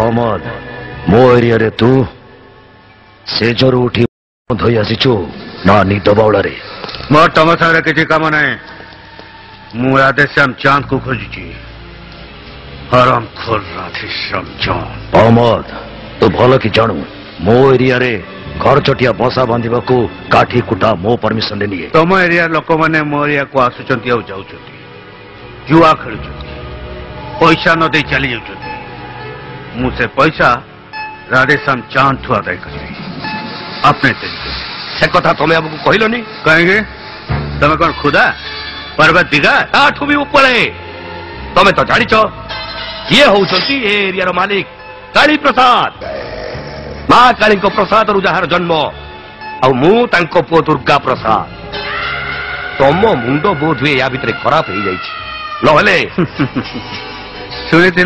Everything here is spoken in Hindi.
अहमद मो एरिया रे तू सेजर उठी धोई आसीचु ना निद बाउलारे मोर तम सारे किसी काम ना मु राधेश्याम चांद को खोजुची हराम खोर राधेश्याम चांद। अहमद तू भल कि जानू मो एरिया रे घर चटिया बसा बांधा काठी कुटा मो परमिशन ले निए। तम एरिया लोक मैंने मो एरिया को आसुचंती आ जाउचंती जुआ खेलुचंती पैसा न दे चली जाउचंती मु से पैसा राधेश्याम चांद ठु आदाय करी अपने तरीके से कथा तुम्हें अब कहलनी कहेंगे तमें कौन खुदा पर्वत दिगा ताठू भी ऊपर तमें तो जानी ये होउछंती ए एरिया रो मालिक काली प्रसाद मां काली को प्रसाद रु जहार जन्म आ मु तांको पुओ दुर्गा प्रसाद तम मुंड बोध हुए या भितर खराब हो जाइछि नहले सुनिथिल